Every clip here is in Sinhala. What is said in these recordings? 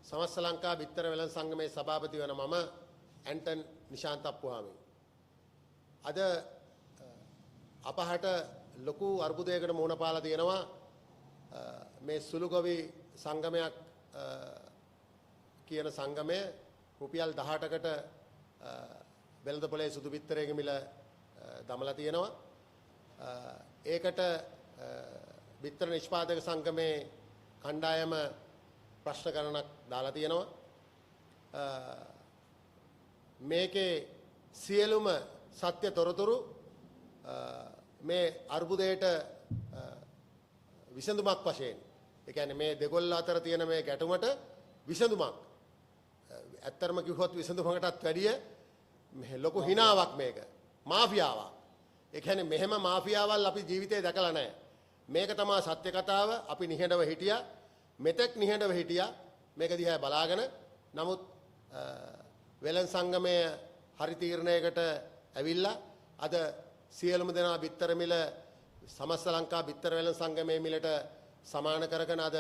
සමස්ත ලංකා බිත්තර වෙළඳ සංගමේ සභාපති වන මම ඇන්ටන් නිශාන්ත අප්පුහාමි. අද අපහට ලොකු අර්බුදයකට මුහුණ පාලා තියෙනවා. මේ සුළුගොවි සංගමයක් කියන සංගමය රුපියල් 18කට වෙළඳපොලේ සුදු බිත්තරයක මිල දමලා තියෙනවා. ඒකට බිත්තර නිෂ්පාදක සංගමේ කණ්ඩායම ප්‍රශ්න කරනක් දාලා තියෙනවා. මේකේ සියලුම සත්‍ය තොරතුරු මේ අර්බුදයට විසඳුමක් වශයෙන්, ඒ කියන්නේ මේ දෙගොල්ල අතර තියෙන මේ ගැටුමට විසඳුමක්, ඇත්තරම කිව්වොත් විසඳුමකටත් වැඩිය මේ ලොකු හිණාවක් මේක. මාෆියාවක්. ඒ කියන්නේ මෙහෙම මාෆියාවල් අපි ජීවිතේ දැකලා නැහැ. මේක තමයි සත්‍ය කතාව. අපි නිහඬව හිටියා. මෙතෙක් නිහඬව හිටියා. මේක දිහා බලාගෙන. නමුත් වෙළඳ සංගමය හරි තීරණයකට ඇවිල්ලා අද සියලුම දෙනා බිත්තර මිල සමස්ත ලංකා බිත්තර වෙළඳ සංගමයේ මිලට සමාන කරගෙන අද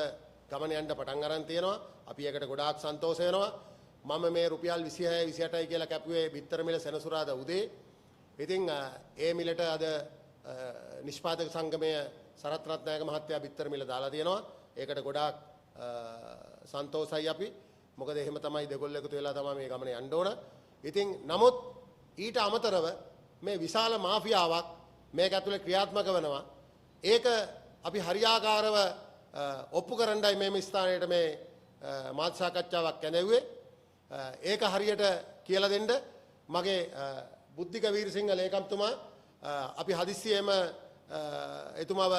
ගමන යන්න පටන් අරන් තියෙනවා. අපි ඒකට ගොඩාක් සන්තෝෂ වෙනවා. මම මේ රුපියල් 26 28යි කියලා කැපුවේ බිත්තර මිල සෙනසුරාදා උදේ. ඉතින් ඒ මිලට අද නිෂ්පාදක සංගමයේ සරත් රත්නායක මහත්තයා බිත්තර මිල දාලා තියෙනවා. ඒකට ගොඩාක් සන්තෝෂයි අපි. මොකද එහෙම තමයි දෙගොල්ල එකතු වෙලා තමයි මේ ගමන යන්න ඕන. ඉතින් නමුත් ඊට අමතරව මේ විශාල මාෆියාවක් මේක ඇතුලේ ක්‍රියාත්මක වෙනවා. ඒක අපි හරියාකාරව ඔප්පු කරන්නයි මේ ස්ථානයේ මේ මාධ්‍ය සාකච්ඡාවක් කැඳෙව්වේ. ඒක හරියට කියලා දෙන්න මගේ බුද්ධික වීරසිංහ ලේකම්තුමා අපි හදිස්සියෙම එතුමාව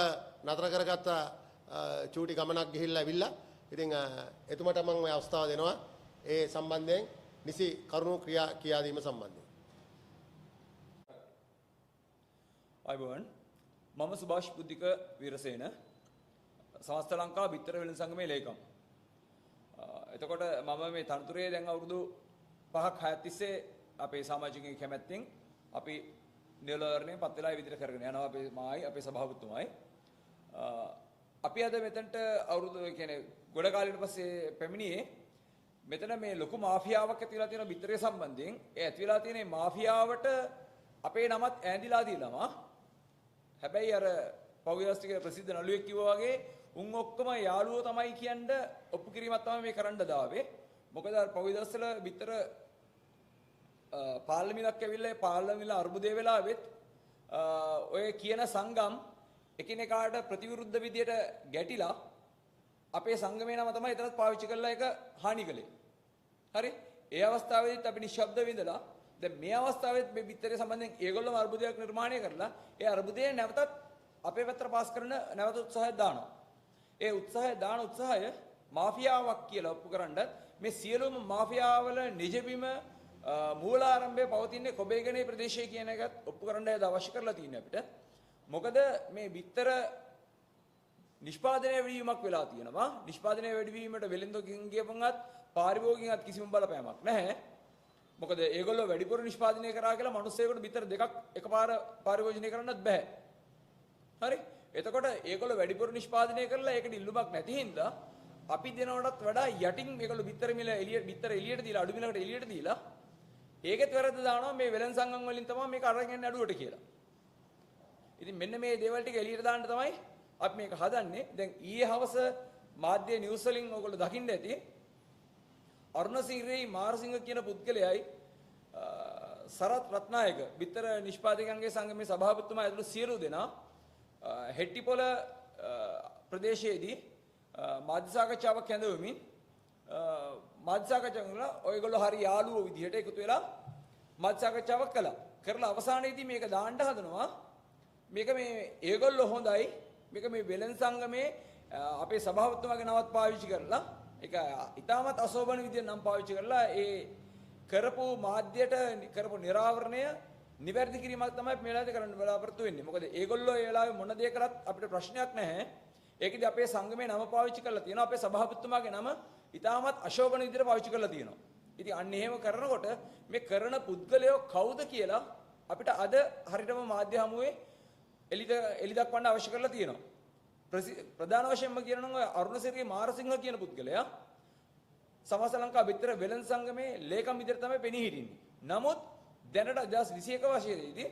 නතර කරගත්ත චූටි ගමනක් ගිහිල්ලා ඇවිල්ලා. ඉතින් එතුමාට මම මේ අවස්ථාව දෙනවා ඒ සම්බන්ධයෙන් නිසි කරුණු කියා දීම සම්බන්ධයෙන්. අයිබෝන් මම සුභාෂ් බුද්ධික වීරසේන සමස්ත ලංකා බිත්තර වෙළඳ සංගමේ ලේකම්. එතකොට මම මේ තනතුරේ දැන් අවුරුදු 5ක් 6ක් තිස්සේ අපේ සමාජිකයන් කැමැත්තෙන් අපි නිලවරණය පත් වෙලා විදිහට කරගෙන යනවා. අපේ මායි අපේ සභාපතිතුමායි අපි අද මෙතනට අවුරුදු කියන්නේ ගොඩ කාලෙකට පස්සේ පැමිණියේ. මෙතන මේ ලොකු මාෆියාවක් ඇති වෙලා තියෙන බිත්තරේ සම්බන්ධයෙන් ඒ ඇති වෙලා තියෙන මාෆියාවට අපේ නමත් ඈඳිලා දීලාම හැබැයි අර පෞද්ගලික ප්‍රසිද්ධ නළුවෙක් කිව්වා වගේ උන් ඔක්කොම යාළුවෝ තමයි කියන්න ඔප්පු කිරීමක් තමයි මේ කරන්න දාවේ. මොකද අර පෞද්ගලිකවල බිත්තර පාර්ලිමේන්තුවක් ඇවිල්ලා ඒ පාර්ලිමේන්තුව අර්බුදේ වෙලාවෙත් ඔය කියන සංගම් එකිනෙකාට ප්‍රතිවිරුද්ධ විදියට ගැටිලා අපේ සංගමේ නම තමයි එතනත් පාවිච්චි කරලා ඒක හානි කළේ. හරි? ඒ අවස්ථාවේදීත් අපි නිශ්ශබ්ද විඳලා දැන් මේ අවස්ථාවේත් මේ බිත්තරේ සම්බන්ධයෙන් ඒගොල්ලෝම අර්බුදයක් නිර්මාණය කරලා ඒ අර්බුදය නැවතත් අපේ පැත්තට පාස් කරන නැවත උත්සාහයක් දානවා. ඒ උත්සාහය මාෆියාවක් කියලා ඔප්පු කරන්නත් මේ සියලුම මාෆියාවල නිජබිම මූලාරම්භයේ පවතින කොබේගනේ ප්‍රදේශයේ කියන එකත් ඔප්පු කරන්නයි අවශ්‍ය කරලා තියෙන්නේ අපිට. මොකද මේ බිත්තර නිෂ්පාදනය වැඩිවීමක් වෙලා තියෙනවා. නිෂ්පාදනය වැඩිවීමට වෙළඳකින් ගියපන්වත් පාරිභෝගිකයන්වත් කිසිම බලපෑමක් නැහැ. මොකද ඒගොල්ලෝ වැඩිපුර නිෂ්පාදනය කරා කියලා මිනිස්සුයෙකුට බිත්තර දෙකක් එකපාර පාරිභෝජනය කරන්නත් බෑ. හරි? එතකොට ඒගොල්ලෝ වැඩිපුර නිෂ්පාදනය කරලා ඒකට ඉල්ලුමක් නැති හින්දා අපි දෙනවටත් වඩා යටින් මේගොල්ලෝ බිත්තර එළියට දීලා අඩු මිලකට එළියට දීලා ඒකෙත් වැරද්ද දානවා මේ වෙළඳ සංගම් වලින් තමයි මේක අරගෙන යන්නේ අඩුවට කියලා. ඉතින් මෙන්න මේ දේවල් ටික එළියට දාන්න තමයි අපි මේක හදන්නේ. දැන් ඊයේ හවස මාධ්‍ය නිවුස් වලින් ඔයගොල්ලෝ දකින්න ඇති අරුණසිංහයි මාරසිංහ කියන පුද්ගලයයි සරත් රත්නායක බිත්තර නිෂ්පාදකයන්ගේ සංගමේ සභාපතිතුමා ඇතුළු සියලු දෙනා හෙට්ටිපොළ ප්‍රදේශයේදී මාධ්‍ය සාකච්ඡාවක් ඇඳවමින් මාධ්‍ය සාකච්ඡාවක් කරලා ඔයගොල්ලෝ හරි යාළුවෝ විදිහට එකතු වෙලා මාධ්‍ය සාකච්ඡාවක් කළා. කරලා අවසානයේදී මේක දාන්න හදනවා. මේක මේ ඒගොල්ලෝ හොඳයි. මේක මේ වෙළඳ සංගමේ අපේ සභාපතිතුමාගේ නමත් පාවිච්චි කරලා ඒක ඉතාමත් අශෝභන විදියට නම් පාවිච්චි කරලා ඒ කරපු මාධ්‍යයට කරපු නිරාවරණය නිවැරදි කිරීමක් තමයි මේ වෙලාවේ කරන්න බලාපොරොත්තු වෙන්නේ. මොකද ඒගොල්ලෝ ඒ වෙලාවේ මොන දේ කරත් අපිට ප්‍රශ්නයක් නැහැ. ඒකෙදි අපේ සංගමේ නම පාවිච්චි කරලා තියෙනවා. අපේ සභාපතිතුමාගේ නම ඉතාමත් අශෝභන විදියට පාවිච්චි කරලා තියෙනවා. ඉතින් අන්න එහෙම කරනකොට මේ කරන පුද්ගලයෝ කවුද කියලා අපිට අද හරියටම මාධ්‍ය හමුවේ එලි දක්වන්න අවශ්‍ය කරලා තියෙනවා. ප්‍රධාන වශයෙන්ම කියනවා නම් අරුණසිරි මාරසිංහ කියන පුද්ගලයා සමස්ත ලංකා බිත්තර වෙළඳ සංගමේ ලේකම් විදිහට තමයි පෙනී හිටින්නේ. නමුත් දැනට 2021 වසරේදී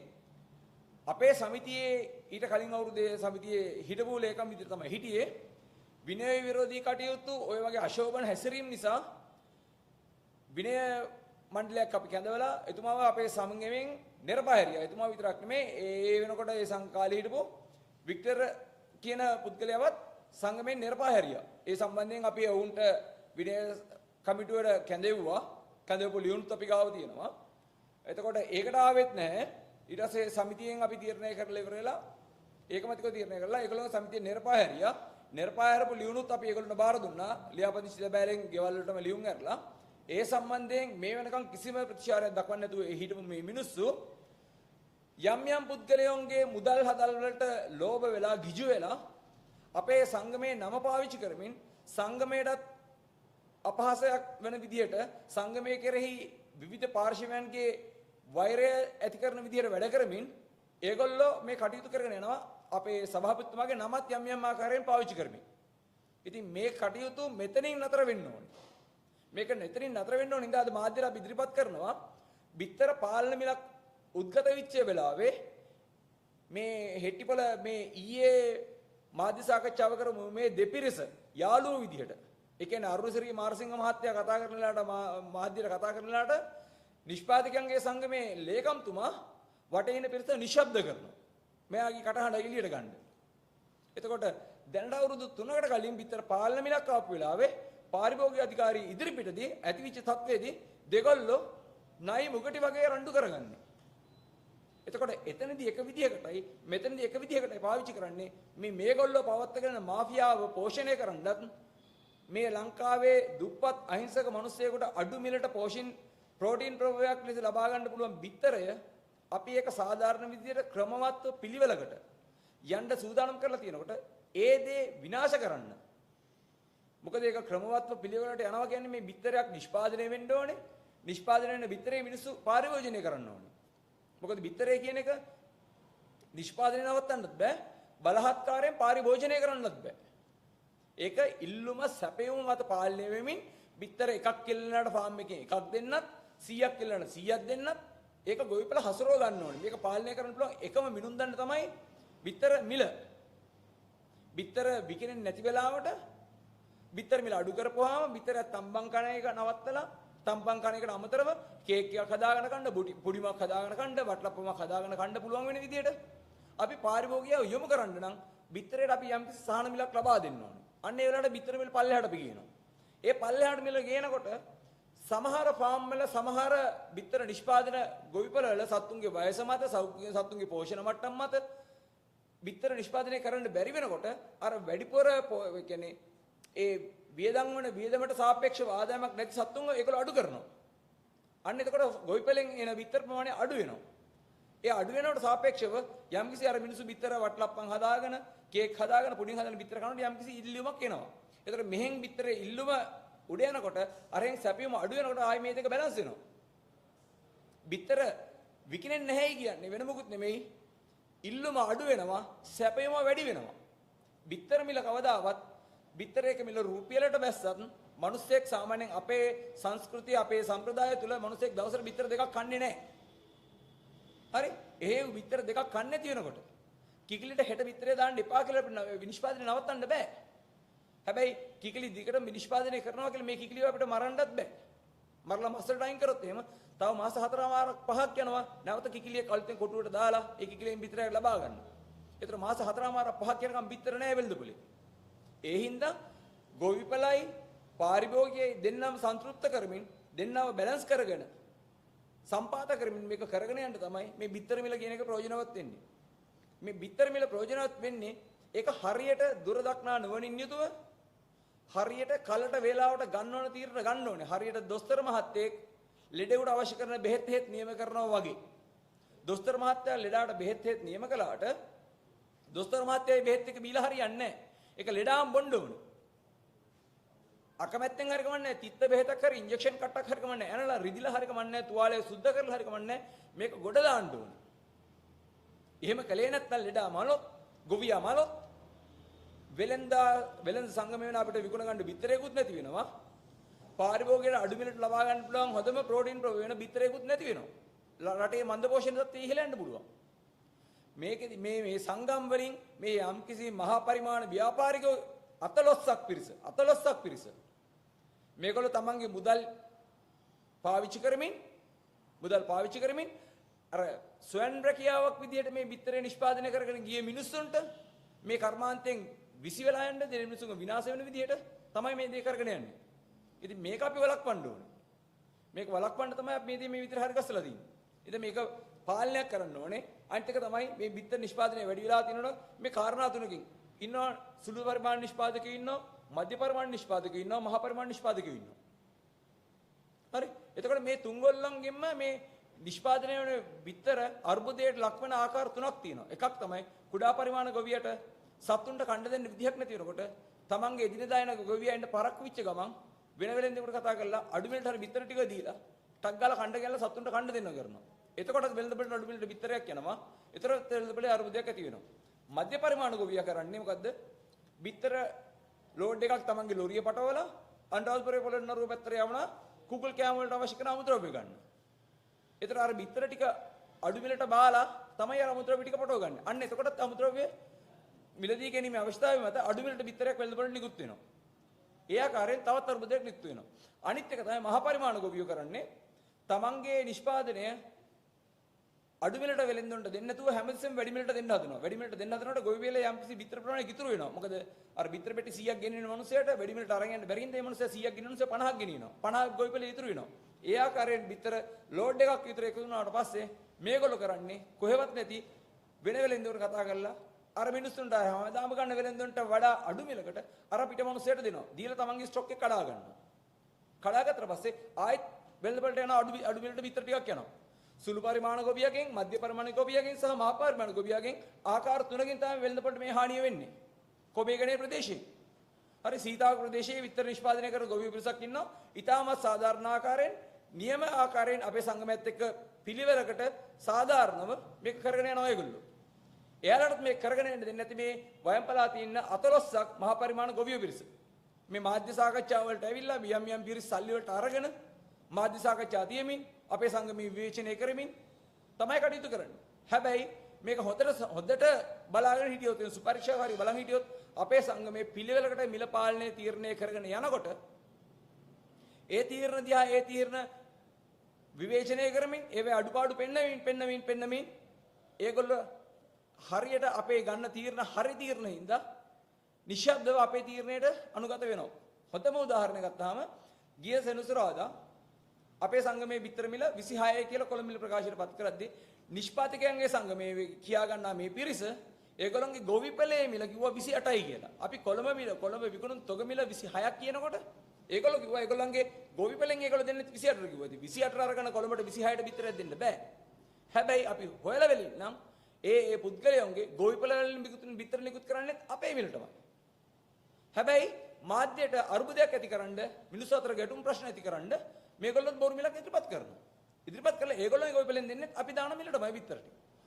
අපේ සමිතියේ ඊට කලින් අවුරුද්දේ සමිතියේ හිටපු ලේකම් විදිහට තමයි හිටියේ. විනය විරෝධී කටයුතු ඔය වගේ අශෝභන හැසිරීම නිසා විනය මණ්ඩලයක් අපි කැඳවලා එතුමාව අපේ සංගමයෙන් නිර්පාහැරියා. එතුමා විතරක් නෙමෙයි ඒ වෙනකොට ඒ සංකාලේ හිටපු වික්ටර් කියන පුද්ගලයාවත් සංගමයෙන් නිර්පාහැරියා. ඒ සම්බන්ධයෙන් අපි වුන්ට විනය කමිටුවට කැඳෙව්වා. කැඳවපු ලියුම්ත් අපි ගාව තියෙනවා. එතකොට ඒකට ආවෙත් නැහැ. ඊට පස්සේ සමිතියෙන් අපි තීරණය කරලා ඉවර වෙලා ඒකමතිකව තීරණය කරලා ඒගොල්ලෝ සමිතිය නිර්පාහැරියා. නිර්පාහැරපු ලියුණුත් අපි ඒගොල්ලන්ට බාර දුන්නා. ලියාපදිංචි ලැබෑලෙන් ගෙවල් වලටම ලියුම් ඇරලා ඒ සම්බන්ධයෙන් මේ වෙනකන් කිසිම ප්‍රතිචාරයක් දක්වන්නේ නැතුව හිටපු මේ මිනිස්සු යම් යම් පුද්ගලයන්ගේ මුදල් හදල් වලට ලෝභ වෙලා ගිජු වෙලා අපේ සංගමේ නම පාවිච්චි කරමින් සංගමයටත් අපහාසයක් වෙන විදියට සංගමයේ කෙරෙහි විවිධ පාර්ශවයන්ගේ වෛරය ඇති කරන විදියට වැඩ කරමින් ඒගොල්ලෝ මේ කටයුතු කරගෙන යනවා අපේ සභාපතිතුමාගේ නමත් යම් යම් ආකාරයෙන් පාවිච්චි කරමින්. ඉතින් මේ කටයුතු මෙතනින් නතර වෙන්න ඕනේ. මේක මෙතනින් නතර වෙන්න ඕනේ. ඉතින් අද මාධ්‍යයට අපි ඉදිරිපත් කරනවා බිත්තර පාලන මිලක් උද්ගත වෙච්ච වෙලාවේ මේ හෙට්ටිපොළ මේ ඊයේ මාධ්‍ය සාකච්ඡාව කරමු මේ දෙපිරිස යාළුවෝ විදිහට. ඒ කියන්නේ අරුණසිරි මාරසිංහ මහත්තයා කතා කරන ලාට මාධ්‍යයට කතා කරන ලාට නිෂ්පාදකයන්ගේ සංගමේ ලේකම්තුමා වටේ ඉන්න පිරිස නිශ්ශබ්ද කරනවා. මෙයාගේ කටහඬ එළියට ගන්න. එතකොට දැනට අවුරුදු 3කට කලින් බිත්තර පාලන මිලක් ආපු වෙලාවේ පාරිභෝගික අධිකාරී ඉදිරිපිටදී ඇතිවිච්ච තත්ත්වයේදී දෙගොල්ලෝ නයි මුගටි වගේ රණ්ඩු කරගන්නේ. එතකොට එතනදී එක විදිහකටයි මෙතනදී එක විදිහකටයි පාවිච්චි කරන්නේ මේගොල්ලෝ පවත්වාගෙන මාෆියාව පෝෂණය කරන්නත් මේ ලංකාවේ දුප්පත් අහිංසක මිනිස්සුයෙකුට අඩු මිලට ප්‍රෝටීන් ප්‍රභවයක් ලෙස ලබා ගන්න පුළුවන් බිත්තරය අපි ඒක සාධාරණ විදිහට ක්‍රමවත්ව පිළිවෙලකට යන්න සූදානම් කරලා තියෙනකොට ඒ දේ විනාශ කරන්න. මොකද ඒක ක්‍රමවත්ව පිළිවෙලට යනවා කියන්නේ මේ බිත්තරයක් නිෂ්පාදනය වෙන්න ඕනේ. නිෂ්පාදනය වෙන බිත්තරේ මිනිස්සු පාරිභෝජනය කරන්න ඕනේ. මොකද බිත්තරේ කියන එක නිෂ්පාදනය නවත්තන්නත් බෑ. බලහත්කාරයෙන් පාරිභෝජනය කරන්නත් බෑ. ඒක ඉල්ලුම සැපයුම මත පාලනය වෙමින් බිත්තර එකක් කෙල්ලනට ෆාම් එකෙන් එකක් දෙන්නත් 100ක් කෙල්ලනට 100ක් දෙන්නත් ඒක ගොවිපළ හසුරව ගන්න ඕනේ. මේක පාලනය කරන්න පුළුවන් එකම මිනුම් දන්න තමයි බිත්තර මිල. බිත්තර විකිනෙන්නේ නැති වෙලාවට බිත්තර මිල අඩු කරපුවාම බිත්තර තම්බන් කන එක නවත්තලා තම්බන් කන එකට අමතරව කේක් එකක් හදාගෙන කන්න, පුඩිමක් හදාගෙන කන්න, වටලප්පමක් හදාගෙන කන්න පුළුවන් වෙන විදියට අපි පාරිභෝගිකව යොමු කරන්න නම් බිත්තරේට අපි යම්කිසි සාහන මිලක් ලබා දෙන්න ඕනේ. අන්න ඒ වෙලාවට බිත්තර මිල පල්ලෙහාට අපි කියනවා. ඒ පල්ලෙහාට මිල ගේනකොට සමහර ෆාම් වල සමහර බිත්තර නිෂ්පාදන ගොවිපළ වල සත්තුන්ගේ වයස මත සත්තුන්ගේ පෝෂණ මට්ටම් මත බිත්තර නිෂ්පාදනය කරන්න බැරි වෙනකොට අර වැඩිපුර කියන්නේ ඒ වියදම් වන වියදමට සාපේක්ෂව ආදායමක් නැති සත්තුන්ව ඒකල අඩු කරනවා. අන්න එතකොට ගොවිපළෙන් එන බිත්තර ප්‍රමාණය අඩු වෙනවා. ඒ අඩු වෙනවට සාපේක්ෂව යම්කිසි අර මිනිස්සු බිත්තර වටලප්පන් හදාගෙන කේක් හදාගෙන පුඩින් හදාගෙන බිත්තර කනකොට යම්කිසි ඉල්ලුමක් එනවා. එතකොට මෙහෙන් බිත්තරේ ඉල්ලුම උඩ යනකොට අරෙන් සැපීම අඩු වෙනකොට ආයි මේ දෙක බැලන්ස් වෙනවා. බිත්තර විකිනෙන්නේ නැහැයි කියන්නේ වෙන මොකුත් නෙමෙයි. ඉල්ලුම අඩු වෙනවා, සැපීම වැඩි වෙනවා. බිත්තර මිල කවදාවත් බිත්තරයක මිල රුපියලට බැස්සත් මිනිස්සෙක් සාමාන්‍යයෙන් අපේ සංස්කෘතිය අපේ සම්ප්‍රදාය තුල මිනිස්සෙක් දවසට බිත්තර දෙකක් කන්නේ නැහැ. හරි? එහෙව් බිත්තර දෙකක් කන්නේ තියෙනකොට කිකිලිට හෙට බිත්තරේ දාන්න එපා කියලා නිෂ්පාදනය නවත්තන්න බෑ. හැබැයි කිකිලි දිගට නිෂ්පාදනය කරනවා කියලා මේ කිකිලිව අපිට මරන්නත් බෑ. මරලා මස්සට අයින් කරොත් එහෙම තව මාස 4මාරක් 5ක් යනවා. නැවත කිකිලිය කලිතෙන් කොටුවට දාලා ඒ කිකිලියෙන් බිත්තරයක් ලබා ගන්න. ඒතර මාස 4මාරක් 5ක් යනකම් බිත්තර නෑ වෙල්දපොලේ. ඒ හින්දා ගොවිපළයි පාරිභෝගිකයි දෙන්නම සන්තුෂ්ත කරමින් දෙන්නම බැලන්ස් කරගෙන සම්පාත කරමින් මේක කරගෙන යන්න තමයි මේ බිත්තර මිල කියන එක ප්‍රයෝජනවත් වෙන්නේ. මේ බිත්තර මිල ප්‍රයෝජනවත් වෙන්නේ ඒක හරියට දුර දක්නා නුවණින් යුතුව හරියට කලට වේලාවට ගන්න ඕන තීරණ ගන්න ඕනේ. හරියට දොස්තර මහත්තයෙක් ලෙඩෙකුට අවශ්‍ය කරන බෙහෙත් හේත් නියම කරනවා වගේ. දොස්තර මහත්තයා ලෙඩාට බෙහෙත් හේත් නියම කළාට දොස්තර මහත්තයා මේ බෙහෙත් එක බීලා හරියන්නේ නැහැ. ඒක ලෙඩාම් බොන්න ඕනේ. අකමැත්තෙන් හරි කමන්නේ තිත්ත බෙහෙතක් හරි ඉන්ජෙක්ෂන් කට්ටක් හරි කමන්නේ ඇනලා රිදිලා හරි කමන්නේ තුවාලය සුද්ධ කරලා හරි කමන්නේ මේක ගොඩ දාන්න ඕනේ. එහෙම කලේ නැත්නම් ලෙඩා මලොත් ගොවියා මලොත් වෙලෙන්ද සංගම වෙන අපිට විකුණ ගන්න බිත්තරේකුත් නැති වෙනවා. පාරිභෝගිකයට අඩු මිලට ලබා ගන්න පුළුවන් හොඳම ප්‍රෝටීන් වෙන බිත්තරයකුත් නැති වෙනවා. රටේ මන්ද පෝෂණය තත්ත්වය ඉහළ යන්න පුළුවන්. මේකෙදි මේ සංගම් වලින් මේ යම්කිසි මහා පරිමාණ ව්‍යාපාරික අතලොස්සක් පිරිස මේගොල්ලෝ තමන්ගේ මුදල් පාවිච්චි කරමින් අර ස්වයන් රැකියාවක් විදිහට මේ බිත්තරේ නිෂ්පාදනය කරගෙන ගිය මිනිස්සුන්ට මේ කර්මාන්තයෙන් විසි වෙලා යන්න දෙන මිනිස්සුන්ගේ විනාශ වෙන විදිහට තමයි මේ දේ කරගෙන යන්නේ. ඉතින් මේක අපි වළක්වන්න ඕනේ. මේක වළක්වන්න තමයි අපි මේ දේ මේ විදිහට හරි ගස්සලා තියෙන්නේ. ඉතින් මේක පාලනයක් කරන්න ඕනේ. අනිත් එක තමයි මේ බිත්තර නිෂ්පාදනය වැඩි වෙලා තියෙනවනම් මේ කාරණා තුනකින් ඉන්නවා සුළු පරිමාණ නිෂ්පාදකයෝ ඉන්නවා, මධ්‍ය පරිමාණ නිෂ්පාදකයෝ ඉන්නවා, මහා පරිමාණ නිෂ්පාදකයෝ ඉන්නවා. හරි. එතකොට මේ තුන්ගොල්ලන්ගෙන්ම මේ නිෂ්පාදනය වන බිත්තර අර්බුදයට ලක්වන ආකාර තුනක් තියෙනවා. එකක් තමයි කුඩා පරිමාණ ගොවියට සතුන්ට කන්න දෙන්න විදිහක් නැති වෙනකොට තමන්ගේ එදිනෙදා එන ගොවියන්ට පරක්කු වෙච්ච ගමන් වෙන වෙලෙන්දෙකුට කතා කරලා අඩු මිලට හරි බිත්තර ටික දීලා ටක් ගාලා කන්න ගියලා සතුන්ට කන්න දෙන්න කරනවා. එතකොට වෙළඳපොළට අඩු මිලට බිත්තරයක් යනවා. ඒතර වෙළඳපොළේ අර්බුදයක් ඇති වෙනවා. මධ්‍ය පරිමාණ ගොවියා කරන්නේ මොකද්ද? බිත්තර ලෝඩ් එකක් තමන්ගේ ලොරිය පටවලා අන්ඩාල්පුරේ පොළොන්නරුව නරුව පැත්තට යවනවා කුකුල් කෑම වලට අවශ්‍ය කරන අමුද්‍රව්‍ය ගන්න. ඒතර අර බිත්තර ටික අඩු මිලට බාලා තමයි අර අමුද්‍රව්‍ය ටික පටව ගන්න. අන්න එතකොටත් අමුද්‍රව්‍ය මිලදී ගැනීමේ අවස්ථාවේ මත අඩු මිලට බිත්තරයක් වෙළඳපොළට නිකුත් වෙනවා. ඒ ආකාරයෙන් තවත් අර්බුදයක් නිකුත් වෙනවා. අනිත් එක තමයි මහා පරිමාණ ගොවියෝ කරන්නේ තමන්ගේ නිෂ්පාදනය අඩු මිලට වෙළෙන්දුන්ට දෙන්න නැතුව හැමතිස්සෙම වැඩි මිලට දෙන්න හදනවා. වැඩි මිලට දෙන්න හදනකොට ගොවි වේලේ යම්කිසි බිත්තර ප්‍රමාණයක් ඉතුරු වෙනවා. මොකද අර බිත්තර පෙට්ටි 100ක් ගෙනියන මනුස්සයාට වැඩි මිලට අරන් යන්න බැරි හින්දා මේ මනුස්සයා 100ක් ගෙනියන මනුස්සයා 50ක් ගෙනියනවා. 50ක් ගොවි වේලේ ඉතුරු වෙනවා. ඒ ආකාරයෙන් බිත්තර ලෝඩ් එකක් විතර එකතු වුණාට පස්සේ මේගොල්ලෝ කරන්නේ කොහෙවත් නැති වෙන වෙලෙන්දුන්ට කතා කරලා අර මිනිස්සුන්ට හැමදාම ගන්න වෙලෙන්දුන්ට වඩා අඩු මිලකට අර පිට මනුස්සයට දෙනවා. දීලා තමන්ගේ ස්ටොක් එක කඩා ගන්නවා. කඩාගත්තට පස්සේ ආයෙත් වෙළඳපොළට යන අඩු මිලට බිත්තර ටිකක් යනවා. සුළු පරිමාණ ගොවියගෙන්, මධ්‍ය පරිමාණ ගොවියගෙන් සහ මහා පරිමාණ ගොවියගෙන් ආකාර තුනකින් තමයි වෙළඳපොළට මේ හානිය වෙන්නේ. කොබේගනේ ප්‍රදේශයේ. හරි සීතාවක ප්‍රදේශයේ විතර නිෂ්පාදනය කරන ගොවි පිරිසක් ඉන්නවා. ඊටමත් සාධාරණ ආකාරයෙන්, නියම ආකාරයෙන් අපේ සංගමයත් එක්ක පිළිවෙලකට සාධාරණව මේක කරගෙන යනවා ඒගොල්ලෝ. එයාලටත් මේක කරගෙන යන්න දෙන්නේ නැති මේ වයම්පලාතේ ඉන්න 14ක් මහා පරිමාණ ගොවියෝ පිරිස. මේ මාධ්‍ය සාකච්ඡා වලට ඇවිල්ලා යම් පිරිස් සල්ලි වලට අරගෙන මාධ්‍ය සාකච්ඡා තියමින් අපේ සංගමයේ විවේචනය කරමින් තමයි කටයුතු කරන්නේ. හැබැයි මේක හොඳට බලාගෙන හිටියොත් සුපරීක්ෂාකාරී බලන් හිටියොත් අපේ සංගමයේ පිළිවෙලකට මිල පාලනය තීරණය කරගෙන යනකොට ඒ තීරණ දිහා ඒ තීරණ විවේචනය කරමින් ඒවේ අඩුපාඩු පෙන්නමින් ඒගොල්ලෝ හරියට අපේ ගන්න තීරණ හරි තීරණ හින්දා නිශ්ශබ්දව අපේ තීරණයට අනුගත වෙනවා. හොඳම උදාහරණයක් ගත්තාම ගිය සෙනසුරාදා අපේ සංගමයේ බිත්තර මිල 26 කියලා කොළඹ මිල ප්‍රකාශයට පත් කරද්දී නිෂ්පාදකයන්ගේ සංගමයේ කියා ගන්නා මේ පිරිස ඒගොල්ලන්ගේ ගොවිපලේ මිල කිව්වා 28යි කියලා. අපි කොළඹ විකුණුම් තොග මිල 26ක් කියනකොට ඒගොල්ලෝ කිව්වා ඒගොල්ලන්ගේ ගොවිපලෙන් ඒගොල්ලෝ දෙන්නේ 28ට කිව්වා. ඉතින් 28 අරගෙන කොළඹට 26ට බිත්තරයක් දෙන්න බෑ. හැබැයි අපි හොයලා වෙලින් නම් ඒ පුද්ගලයන්ගේ ගොවිපල වලින් බිත්තර නිකුත් කරන්නේ අපේ මිලටමයි. හැබැයි මාධ්‍යයට අර්බුදයක් ඇතිකරන්න මිනිස්සු අතර ගැටුම් ප්‍රශ්න ඇතිකරන්න මේගොල්ලෝ බොරු මිලක් ඉදිරිපත් කරනවා. ඉදිරිපත් කළා ඒගොල්ලෝ ගොවිපලෙන් දෙන්නේ අපි දාන මිලටමයි බිත්තරට.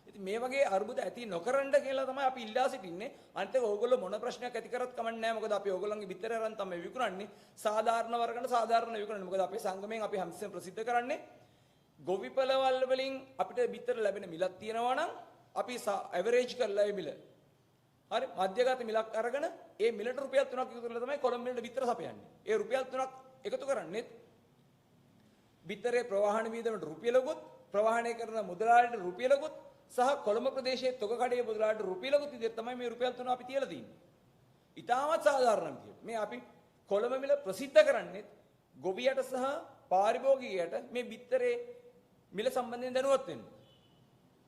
ඉතින් මේ වගේ අර්බුද ඇති නොකරන්න කියලා තමයි අපි ඉල්ලා සිටින්නේ. අනිත් එක ඕගොල්ලෝ මොන ප්‍රශ්නයක් ඇති කරත් කමන්නේ නැහැ. මොකද අපි ඕගොල්ලන්ගේ බිත්තර අරන් තමයි විකුණන්නේ. සාධාරණ වර්ගන සාධාරණ විකුණන්නේ. මොකද අපේ සංගමයෙන් අපි හැමතිස්සෙම ප්‍රසිද්ධ කරන්නේ ගොවිපලවල් වලින් අපිට බිත්තර ලැබෙන මිලක් තියෙනවා නම් අපි ඇවරේජ් කරලා ඒ මිල. හරි මධ්‍යගත මිලක් අරගෙන ඒ මිලට රුපියල් 3ක් එකතු කරලා තමයි කොළඹ මිලට බිත්තර සපයන්නේ. ඒ රුපියල් 3ක් එකතු කරන්නේ බිත්තරේ ප්‍රවාහන වීදමට රුපියලකුත් ප්‍රවාහනය කරන මුදලාලිට රුපියලකුත් සහ කොළඹ ප්‍රදේශයේ තොග කඩේ මුදලාලිට රුපියලකුත් විදිහට තමයි මේ රුපියල් 3 අපි තියලා තියෙන්නේ. ඊටමත් සාධාරණ විදිහට. මේ අපි කොළඹ මිල ප්‍රසිද්ධ කරන්නේ ගොවියට සහ පාරිභෝගිකයට මේ බිත්තරේ මිල සම්බන්ධයෙන් දැනුවත් වෙන්න.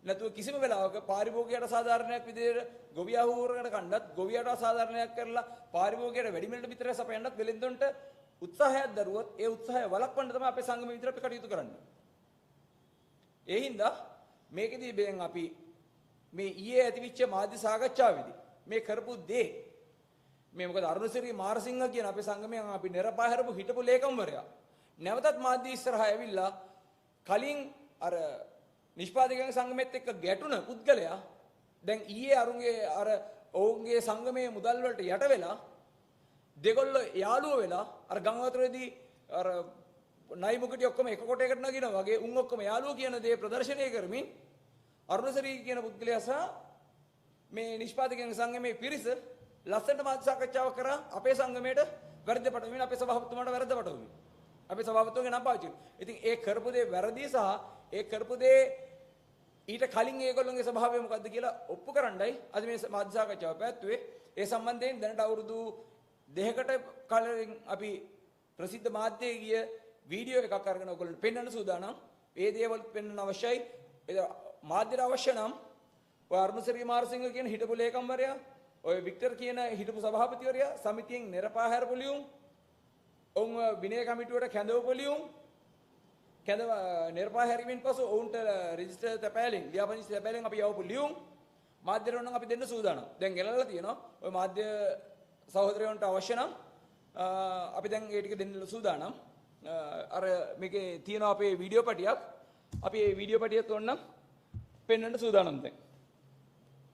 නැතුව කිසිම වෙලාවක පාරිභෝගිකයට සාධාරණයක් විදිහට ගොවියා හුරකට කණ්ඩත් ගොවියට අසාධාරණයක් කරලා පාරිභෝගිකයට වැඩි මිලට බිත්තරය සපයන්නත් වෙලෙන්දොන්ට උත්සාහයක් දරුවොත් ඒ උත්සාහය වළක්වන්න තමයි අපේ සංගම විදිහට අපි කටයුතු කරන්නේ. ඒ හින්දා මේකෙදී බෙන් අපි මේ ඊයේ ඇතිවිච්ච මාධ්‍ය සාකච්ඡාවේදී මේ කරපු දේ මේ මොකද අරුණසිරි මාරසිංහ කියන අපේ සංගමයෙන් අපි නිරපායහරපු හිටපු ලේකම්වරයා නැවතත් මාධ්‍ය ඉස්සරහා ඇවිල්ලා කලින් අර නිෂ්පාදකයන් සංගමෙත් එක්ක ගැටුණ පුද්ගලයා දැන් ඊයේ අරුන්ගේ අර ඔවුන්ගේ සංගමයේ මුදල් වලට යට වෙලා දෙගොල්ලෝ යාළුවෝ වෙලා අර ගංගාවතුරේදී අර නයි මුකටි ඔක්කොම එක කොටයකට නගිනවා වගේ උන් ඔක්කොම යාළුවෝ කියන දේ ප්‍රදර්ශනය කරමින් අරුණසරී කියන පුද්ගලයා සහ මේ නිෂ්පාදකයන් සංගමේ පිරිස ලස්සනට මාධ්‍ය සාකච්ඡාවක් කරා අපේ සංගමයට වැරද්ද පටවමින් අපේ සභාපතිතුමාට වැරද්ද පටවමින් අපේ සභාපතිතුමාගේ නම පාවිච්චි කරනවා. ඉතින් ඒ කරපු දේ වැරදි සහ ඒ කරපු දේ ඊට කලින් ඒගොල්ලෝගේ ස්වභාවය මොකද්ද කියලා ඔප්පු කරන්නයි අද මේ මාධ්‍ය සාකච්ඡාව පැවැත්වුවේ. ඒ සම්බන්ධයෙන් දැනට අවුරුදු 2කට කලින් අපි ප්‍රසිද්ධ මාධ්‍යයේ ගිය වීඩියෝ එකක් අරගෙන ඔයගොල්ලන්ට පෙන්වන්න සූදානම්. ඒ දේවල් පෙන්වන්න අවශ්‍යයි. ඒ මාධ්‍යට අවශ්‍ය නම් ඔය අරුණසිරි මාරසිංහ කියන හිටපු ලේකම්වරයා, ඔය වික්ටර් කියන හිටපු සභාපතිවරයා, සමිතියෙන් නිරපාහැරපු ලියුම්, ඔවුන් විනය කමිටුවට කැඳවපු ලියුම්, නිර්පාහැරීමෙන් පසු ඔවුන්ට රෙජිස්ටර් තැපෑලෙන් ලියාපදිංචි තැපෑලෙන් අපි යවපු ලියුම් මාධ්‍යට නම් අපි දෙන්න සූදානම්. දැන් ගෙනල්ලා තියෙනවා. ඔය මාධ්‍ය සහෝදරයන්ට අවශ්‍ය නම් අපි දැන් ඒ ටික දෙන්න සූදානම්. අර මේකේ තියෙනවා අපේ වීඩියෝ පටියක්. අපි මේ වීඩියෝ පටියත් ඕනනම් පෙන්වන්න සූදානම් දැන්.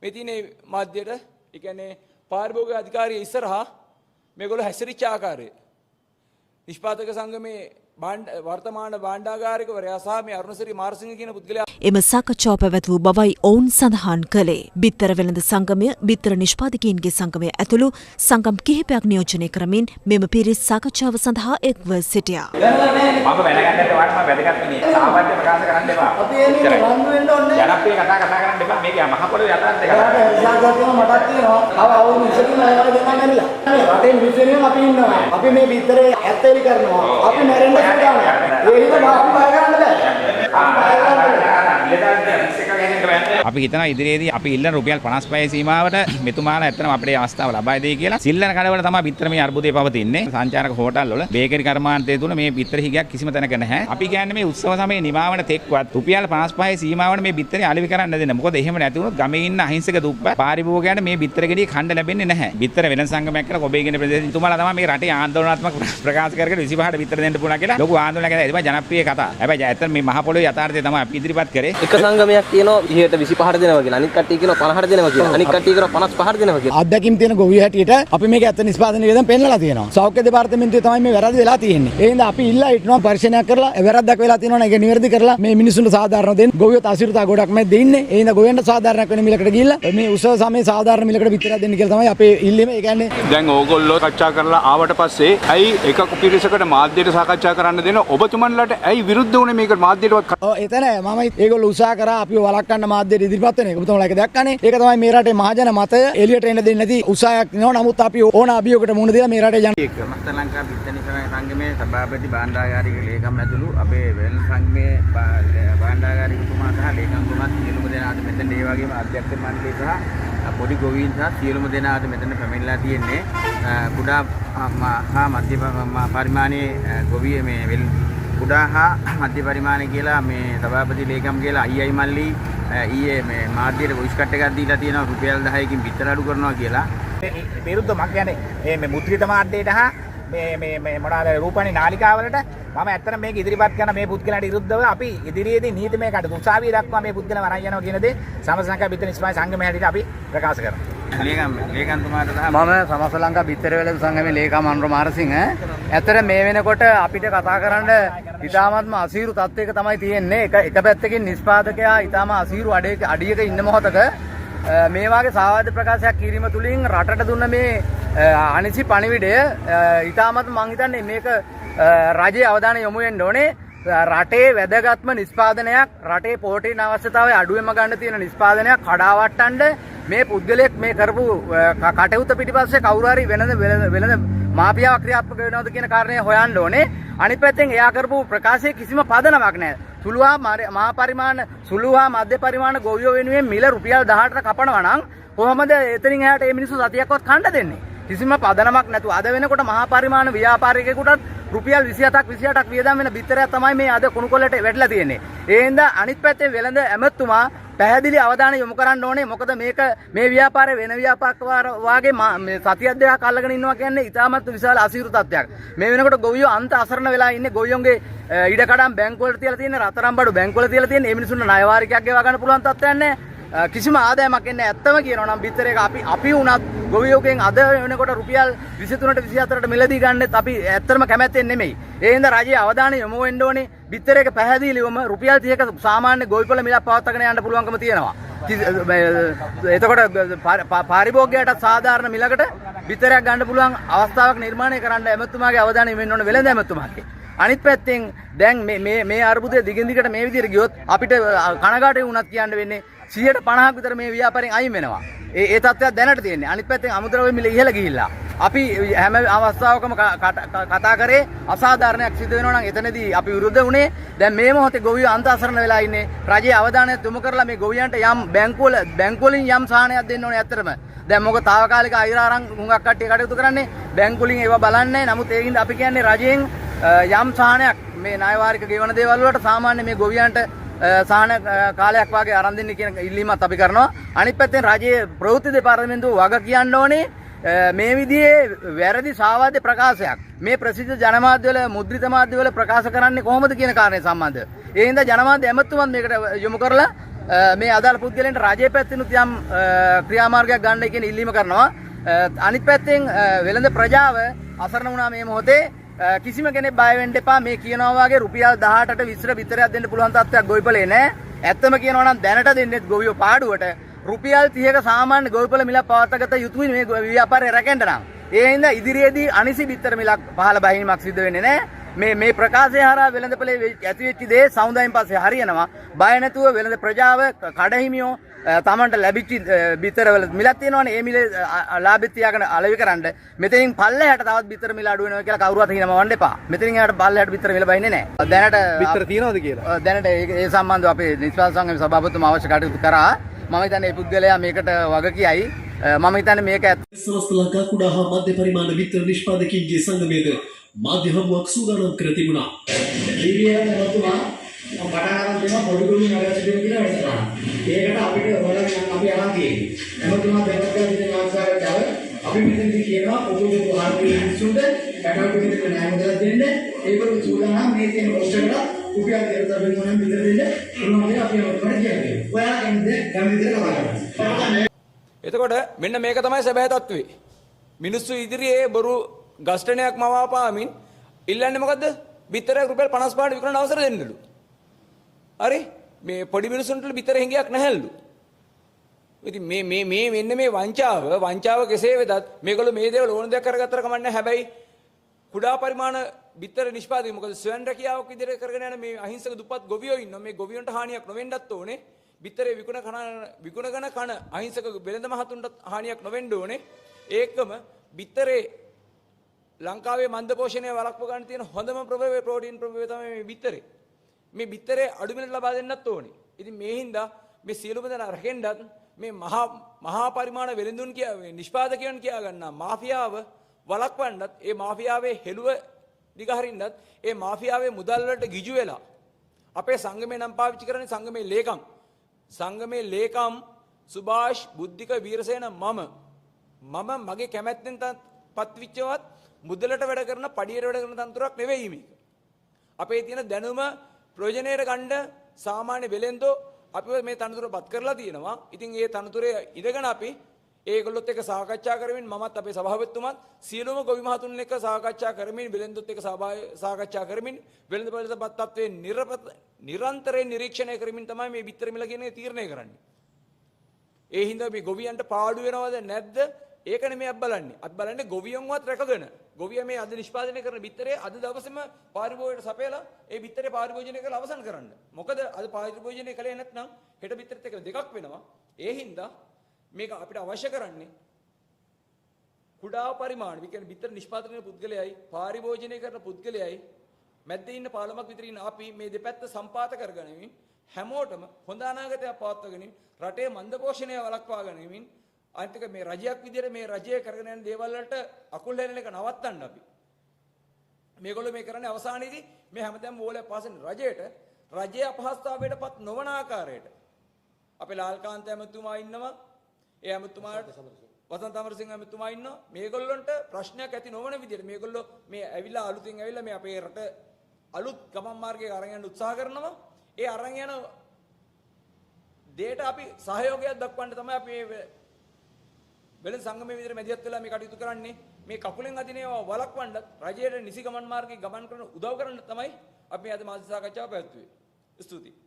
මේ තියෙන්නේ මාධ්‍යයට, ඒ කියන්නේ පාරිභෝගික අධිකාරිය ඉස්සරහා මේගොල්ලෝ හැසිරිච්ච ආකාරය. නිෂ්පාදක සංගමේ වර්තමාන භාණ්ඩාගාරිකවරයා සහ මේ අරුණසිරි මාරසිංහ කියන පුද්ගලයා එම සාකච්ඡාව පැවැත්වූ බවයි ඔවුන් සඳහන් කළේ. බිත්තර වෙළඳ සංගමය, බිත්තර නිෂ්පාදකීන්ගේ සංගමය ඇතුළු සංගම් කිහිපයක් නියෝජනය කරමින් මෙම පිරිස් සාකච්ඡාව සඳහා එක්ව සිටියා. මම දැනගන්නට වඩා වැදගත් වෙන්නේ සාමාන්‍ය ප්‍රකාශ කරන්න එපා. අපි එන්නේ රණ්ඩු වෙන්න ඕනේ. ජනප්‍රිය කතා කරන්න එපා. මේක මහ පොළොවේ යටත් දෙකක්. ඒකට මටත් තියෙනවා. තව අවුරුදු 20කින් අයවල දෙන්න නැරිලා. රටේ මිනිස්සුන්ගෙන් අපි ඉන්නවා. අපි මේ බිත්තරේ ඇත්තෙලි කරනවා. අපි මැරෙන්න සූදානම්. ඒ හින්දා අපි බය කරන්න බෑ. අපි හිතනවා ඉදිරියේදී අපි ඉල්ලන රුපියල් 55 සීමාවට මෙතුමාලා ඇත්තටම අපිට අවස්ථාව ලබා දෙයි කියලා. සිල්ලන කඩවල තමයි බිත්තර මේ අර්බුදේ පවතින්නේ. සංචාරක හෝටල් වල බේකරි කර්මාන්තය තුල මේ බිත්තර හිගයක් කිසිම තැනක නැහැ. අපි කියන්නේ මේ උත්සව සමයේ නිමාවන තෙක්වත් රුපියල් 55 සීමාවට මේ බිත්තරේ අලෙවි කරන්න දෙන්න. මොකද එහෙම නැති වුණොත් ගමේ ඉන්න අහිංසක දුප්පත් පාරිභෝගිකයන්ට මේ බිත්තර ගෙඩිය කන්න ලැබෙන්නේ නැහැ. බිත්තර වෙළඳ සංගමයක් කරලා ඔබේගෙන ප්‍රදේශ තුමාලා තමයි මේ රටේ ආන්දෝලනාත්මක ප්‍රකාශ කරගෙන 25ට බිත්තර දෙන්න පුළුවන් කියලා ලොකු ආන්දෝලනයක් ඇති. ඒක ජනප්‍රිය කතා. හැබැයි ඇත්තට මේ මහ පොළොවේ යථාර්ථය තමයි අපි ඉදිරිපත් කරේ. එක සංගමයක් කියනවා 25ට දෙනවා කියලා. අනිත් කට්ටිය කියනවා 50ට දෙනවා කියලා. අනිත් කට්ටිය කියනවා 55ට දෙනවා කියලා. අත්දැකීම් තියෙන ගොවිය හැටියට අපි මේක ඇත්ත නිෂ්පාදනය වියදම් පෙන්නලා තියෙනවා. සෞඛ්‍ය දෙපාර්තමේන්තුවේ තමයි මේ වැරදි වෙලා තියෙන්නේ. ඒ හින්දා අපි ඉල්ලා හිටනවා පරිශීලනයක් කරලා වැරද්දක් වෙලා තියෙනවා නම් ඒක නිවැරදි කරලා මේ මිනිස්සුන්ට සාධාරණ දෙන්න. ගොවියෝ අසිරතා ගොඩක් මැද ඉන්නේ. ඒ හින්දා ගොවියන්ට සාධාරණයක් වෙන මිලකට ගිහිල්ලා මේ උසව සමයේ සාධාරණ මිලකට විතරක් දෙන්න කියලා තමයි අපේ ඉල්ලීම. ඒ කියන්නේ දැන් ඕගොල්ලෝ සාකච්ඡා කරලා ආවට පස්සේ ඇයි එක පිරිසකට මාධ්‍යයට සාකච්ඡා කරන්න දෙන ඔබතුමන්ලට ඇයි විරුද්ධ වුනේ මේක මාධ්‍යයටවත්? ඔව් එතන මම ඒගොල්ලෝ උත්සාහ කරා අපිව වළක්වන්න මාධ්‍යයට ඉදිරිපත් වෙන එක. ඔබතුමන්ලා ඒක දැක්කනේ. ඒක තමයි මේ රටේ මහජන මතය එළියට එන්න දෙන්නේ නැති උත්සාහයක් වෙනවා. නමුත් අපි ඕන අභියෝගකට මුහුණ දීලා මේ රටේ ජන මස්ත ලංකා බිත්තර සංගමයේ සභාපති භාණ්ඩාගාරික ලේකම් ඇතුළු අපේ වෙළඳ සංගමයේ භාණ්ඩාගාරිකතුමා සහ ලේකම්තුමා සියලුම දෙනාට මෙතන ඒ වගේම අධ්‍යක්ෂ මණ්ඩලය සහ පොඩි ගොවීන් සහ සියලුම දෙනාට මෙතන පැමිණලා තියෙන්නේ. කුඩා හා මධ්‍ය පරිමාණයේ ගොවිය මේ කුඩා හා මධ්‍ය පරිමාණය කියලා මේ සභාපති ලේකම් කියලා අයියි මල්ලි ඊයේ මේ මාධ්‍යයට වොයිස් කට් එකක් දීලා තියෙනවා රුපියල් 10කින් බිත්තර අඩු කරනවා කියලා. විරුද්ධ මම කියන්නේ මේ මුද්‍රිත මාධ්‍යයට හා මේ මොනවාද රූපණී නාලිකාවලට මම ඇත්තට මේක ඉදිරිපත් කරන මේ පුද්ගලයන්ට විරුද්ධව අපි ඉදිරියේදී නීතිමය කටයුතු උසාවිය දක්වා මේ පුද්ගලයන් වරන් යනවා කියන දේ සමස්ත ලංකා බිත්තර නිෂ්පාදන සංගමයේ හැටියට අපි ප්‍රකාශ කරනවා. ලේකම්තුමාට මම සමස්ත ලංකා බිත්තර වෙළඳ සංගමේ ලේකම් අනුර මාරසිංහ. ඇත්තට මේ වෙනකොට අපිට කතා කරන්න ඉතාමත්ම අසීරු තත්වයක තමයි තියෙන්නේ. එක පැත්තකින් නිෂ්පාදකයා ඉතාම අසීරු අඩියක ඉන්න මොහොතක මේ වාගේ සාවාද ප්‍රකාශයක් කිරීම තුළින් රටට දුන්න මේ අනිසි පණිවිඩය ඉතාමත් මං හිතන්නේ මේක රජයේ අවධානය යොමු වෙන්න ඕනේ. රටේ වැදගත්ම නිෂ්පාදනයක්, රටේ පෝටීන් අවශ්‍යතාවය අඩුවෙන්ම ගන්න තියෙන නිෂ්පාදනයක් කඩාවට්ටන්න මේ පුද්ගලයෙක් මේ කරපු කටයුත්ත පිටිපස්සේ කවුරු හරි වෙනද මාෆියාවක් ක්‍රියාත්මක වෙනවද කියන කාරණය හොයන්න ඕනේ. අනිත් පැත්තෙන් එයා කරපු ප්‍රකාශයේ කිසිම පදනමක් නැහැ. සුළු හා මධ්‍ය පරිමාණ ගොවියෝ වෙනුවෙන් මිල රුපියල් 18ට කපනවා නම් කොහොමද එතනින් එහාට මේ මිනිස්සු සතියක්වත් කන්න දෙන්නේ? කිසිම පදනමක් නැතුව අද වෙනකොට මහා පරිමාණ ව්‍යාපාරිකයෙකුට රුපියල් 27ක් වියදම් වෙන බිත්තරයක් තමයි මේ අද කුණුකොල්ලට වැටලා තියෙන්නේ. ඒ හින්දා අනිත් පැත්තේ වෙළඳ ඇමතුමා පැහැදිලි අවධානය යොමු කරන්න ඕනේ. මොකද මේක මේ ව්‍යාපාරේ වෙන ව්‍යාපාරක වාගේ මේ සතියක් දෙකක් අල්ලගෙන ඉන්නවා කියන්නේ ඉතාමත් විශාල අසීරු තත්ත්වයක්. මේ වෙනකොට ගොවියෝ අන්ත අසරණ වෙලා ඉන්නේ. ගොවියෝගේ ඉඩකඩම් බැංකුවලට තියලා තියෙන, රත්තරන් බඩු බැංකුවල තියලා තියෙන. මේ මිනිසුන්ට ණය වාරිකයක් ගෙවා ගන්න පුළුවන් තත්ත්වයක් නැහැ. කිසිම ආදායමක් එන්නේ ඇත්තම කියනවා නම් බිත්තර එක අපි වුණත් ගොවියෙකුගෙන් අද වෙනකොට රුපියල් 23ට 24ට මිලදී ගන්නෙත් අපි ඇත්තම කැමැත්තෙන් නෙමෙයි. ඒ හින්දා රජයේ අවධානය යොමු වෙන්න ඕනේ බිත්තර එක පැහැදිලිවම රුපියල් 30ක සාමාන්‍ය ගොවිපළ මිලක් පවත්වාගෙන යන්න පුළුවන්කම තියෙනවා. එතකොට පාරිභෝගිකයට සාධාරණ මිලකට බිත්තරයක් ගන්න පුළුවන් අවස්ථාවක් නිර්මාණය කරන්න එමෙතුමාගේ අවධානය යොමු වෙන්න ඕනේ වෙළඳ එමෙතුමාගේ. අනිත් පැත්තෙන් දැන් මේ අර්බුදය දිගින් දිගට මේ විදිහට ගියොත් අපිට කනගාටු වුණත් කියන්න වෙන්නේ 150ක් විතර මේ ව්‍යාපාරයෙන් අයින් වෙනවා. ඒ තත්ත්වයක් දැනට තියෙන්නේ. අනිත් පැත්තෙන් අමුද්‍රව්‍ය මිල ඉහළ ගිහිල්ලා. අපි හැම අවස්ථාවකම කතා කරේ අසාධාරණයක් සිදු වෙනවා නම් එතනදී අපි විරුද්ධ වුණේ. දැන් මේ මොහොතේ ගොවියෝ අන්තඅසරණ වෙලා ඉන්නේ. රජයේ අවධානය යොමු කරලා මේ ගොවියන්ට යම් බැංකුවලින් යම් සහනයක් දෙන්න ඕනේ ඇත්තටම. දැන් මොකද తాවකාලික අයිරාරම් හුඟක් කට්ටිය කටයුතු කරන්නේ බැංකුවලින් ඒවා බලන්නේ. නමුත් ඒකින්ද අපි කියන්නේ රජයෙන් යම් සහනයක් මේ ණය වාරික ගෙවන දේවල් වලට සාමාන්‍ය මේ ගොවියන්ට සහන කාලයක් වාගේ අරන් දෙන්න කියන ඉල්ලීමත් අපි කරනවා. අනිත් පැත්තෙන් රජයේ ප්‍රවෘත්ති දෙපාර්තමේන්තුව වග කියන්න ඕනේ මේ විදිහේ වැරදි සාවාද්‍ය ප්‍රකාශයක් මේ ප්‍රසිද්ධ ජනමාධ්‍යවල මුද්‍රිත මාධ්‍යවල ප්‍රකාශ කරන්නේ කොහොමද කියන කාරණේ සම්බන්ධව. ඒ හින්දා ජනමාධ්‍ය ඇමතුමත් මේකට යොමු කරලා මේ අදාළ පුද්ගලයන්ට රජයේ පැත්තෙනුත් යම් ක්‍රියාමාර්ගයක් ගන්න කියන ඉල්ලීම කරනවා. අනිත් පැත්තෙන් වෙළඳ ප්‍රජාව අසරණ වුණා මේ මොහොතේ කිසිම කෙනෙක් බය වෙන්න එපා. මේ කියනවා වගේ රුපියල් 18ට 20ට විතරයක් දෙන්න පුළුවන් තත්ත්වයක් ගොවිපළේ නැහැ. ඇත්තම කියනවා නම් දැනට දෙන්නේ ගොවියෝ පාඩුවට රුපියල් 30ක සාමාන්‍ය ගොවිපළ මිලක් පවත්වාගත යුතුයි මේ ව්‍යාපාරය රැකෙන්න නම්. ඒ හින්දා ඉදිරියේදී අනිසි බිත්තර මිලක් පහළ බහිනීමක් සිදු වෙන්නේ නැහැ. මේ ප්‍රකාශය හරහා වෙළඳපොලේ ඇති වෙච්ච දේ සමුදායෙන් පස්සේ හරියනවා. බය නැතුව වෙළඳ ප්‍රජාව කඩහිමියෝ තමන්ට ලැබිච්ච බිත්තරවල මිලක් තියෙනවනේ. ඒ මිලේ ලාභෙත් තියාගෙන අලෙවි කරන්න. මෙතනින් පල්ලෙහාට තවත් බිත්තර මිල අඩු වෙනවා කියලා කවුරුවත් හිනම වන්න එපා. මෙතනින් එහාට පල්ලෙහාට බිත්තර මිල බහින්නේ නැහැ. දැනට බිත්තර තියනවද කියලා? දැනට ඒ සම්බන්ධව අපේ නිෂ්පාදක සංගමේ සභාපතිතුමා අවශ්‍ය කටයුතු කරා. මම හිතන්නේ මේ පුද්ගලයා මේකට වග කියයි. මම හිතන්නේ මේක සමස්ත ලංකා කුඩා හා මධ්‍ය පරිමාණ බිත්තර නිෂ්පාදකීන්ගේ සංගමයේද මාධ්‍ය හමුවක් සූදානම් කර තිබුණා. පටන් ගන්න දෙනවා පොඩි ගොනු නගර දෙන්න කියලා වෙනවා. ඒකට අපිට ඔයාලා අපි අරන් තියෙන්නේ. හැමතුමා දෙන්නත් විදිහට ආසාවටව අපි මෙතනදී කියනවා ඔබගේ ආර්ථික ඉන්සුන්ට පැටවු විදිහට ණය මුදල් දෙන්න. ඒකවල සූදානම් මේ තියෙන ඔස්ටරට රුපියල් 2000 වෙනවනම් විතර දෙන්න. උන්වහන්සේ අපි ඔකට කියන්නේ. ඔයාලා කියන්නේ ගම් විදිහට කතා කරනවා. එතකොට මෙන්න මේක තමයි සැබෑ තත්ත්වය. මිනිස්සු ඉදිරියේ බොරු ගස්ඨනයක් මවාපාමින් ඉල්ලන්නේ මොකද්ද? බිත්තරයක් රුපියල් 55ට විකුණන අවසර දෙන්නලු. හරි මේ පොඩි මිනිසුන්ට බිත්තර හිඟයක් නැහැලු. ඉතින් මේ මෙන්න මේ වංචාව කෙසේ වෙතත් මේගොල්ලෝ මේ දේවල් ඕන දෙයක් කරගත්තර කමන්නේ. හැබැයි කුඩා පරිමාණ බිත්තර නිෂ්පාදනය මොකද ස්වයං රැකියාවක් විදිහට කරගෙන යන මේ අහිංසක දුප්පත් ගොවියෝ ඉන්නවා. මේ ගොවියන්ට හානියක් නොවෙන්නත් ඕනේ. බිත්තරේ විකුණගෙන කන අහිංසක වෙළඳ මහතුන්ට හානියක් නොවෙන්න ඕනේ. ඒකම බිත්තරේ ලංකාවේ මන්ද පෝෂණය වළක්ව ගන්න තියෙන හොඳම ප්‍රභවයේ ප්‍රෝටීන් ප්‍රභවය තමයි මේ බිත්තරේ. මේ බිත්තරේ අඩු මිලට ලබා දෙන්නත් ඕනේ. ඉතින් මේ හින්දා මේ සියලුම දෙනා රැකෙන්නත් මේ මහා පරිමාණ වෙළඳුන් නිෂ්පාදකයන් කියා ගන්නා මාෆියාව වළක්වන්නත් ඒ මාෆියාවේ හෙළුව දිගහරින්නත් ඒ මාෆියාවේ මුදල් වලට ගිජු වෙලා අපේ සංගමේ නම් පාවිච්චි කරන්නේ සංගමේ ලේකම් සුභාෂ් බුද්ධික වීරසේන මම මගේ කැමැත්තෙන් පත්විච්චවත් මුදලට වැඩ කරන පඩියට වැඩ කරන තන්තුරක් නෙවෙයි මේක. අපේ තියෙන දැනුම ප්‍රයෝජනයට ගන්න සාමාන්‍ය වෙලෙන්දෝ අපි මේ තනතුර පත් කරලා තියෙනවා. ඉතින් ඒ තනතුරේ ඉඳගෙන අපි ඒගොල්ලොත් එක්ක සාකච්ඡා කරමින් මමත් අපේ සභාපතිතුමත් සියලුම ගොවි මහතුන් එක්ක සාකච්ඡා කරමින් වෙලෙන්දොත් එක්ක සාකච්ඡා කරමින් වෙලෙන්ද පොලිසිය තත්ත්වයේ නිරන්තරයෙන් නිරීක්ෂණය කරමින් තමයි මේ බිත්තර මිල කියන තීරණය කරන්නේ. ඒ හින්දා මේ ගොවියන්ට පාඩු වෙනවද නැද්ද? ඒක නෙමෙයි අපි බලන්නේ. අපි බලන්නේ ගොවියන්වත් රැකගෙන. ගොවියා මේ අද නිෂ්පාදනය කරන බිත්තරේ අද දවසේම පාරිභෝගයට සපයලා ඒ බිත්තරේ පාරිභෝජනය කරලා අවසන් කරන්න. මොකද අද පාරිභෝජනය කළේ නැත්නම් හෙට බිත්තරෙත් එක්ක දෙකක් වෙනවා. ඒ හින්දා මේක අපිට අවශ්‍ය කරන්නේ කුඩා පරිමාණ විකෙන බිත්තර නිෂ්පාදනය පුද්ගලයයි පාරිභෝජනය කරන පුද්ගලයයි මැද්දේ ඉන්න පාලමක් විතර ඉන්න අපි මේ දෙපැත්ත සම්පාත කරගනිමින් හැමෝටම හොඳ අනාගතයක් පවත්වාගෙන රටේ මන්ද පෝෂණය වළක්වා ගැනීමෙන් අනිත් එක මේ රජයක් විදිහට මේ රජය කරගෙන යන දේවල් වලට අකුල් හැරෙන එක නවත්තන්න අපි. මේගොල්ලෝ මේ කරන්නේ අවසානයේදී මේ හැමදේම ඕලයක් පාසෙන් රජයේ අපහසුතාවයටපත් නොවන ආකාරයට. අපේ ලාල්කාන්ත ඇමතුමා ඉන්නවා. ඒ ඇමතුමාට වසන්ත අමරසිංහ ඇමතුමා ඉන්නවා. මේගොල්ලන්ට ප්‍රශ්නයක් ඇති නොවන විදිහට මේගොල්ලෝ මේ ඇවිල්ලා අලුතින් ඇවිල්ලා මේ අපේ රට අලුත් ගමන් මාර්ගයක අරන් යන්න උත්සාහ කරනවා. ඒ අරන් යන දෙයට අපි සහයෝගයක් දක්වන්න තමයි අපි වෙළඳ සංගමයේ විදිහට මැදිහත් වෙලා මේ කටයුතු කරන්නේ. මේ කකුලෙන් අදින ඒවා වළක්වන්න රජයේ නිසි ගමන් මාර්ගයේ ගමන් කරන උදව් කරන්න තමයි අපි අද මාධ්‍ය සාකච්ඡාව පැවැත්වුවේ. ස්තුතියි.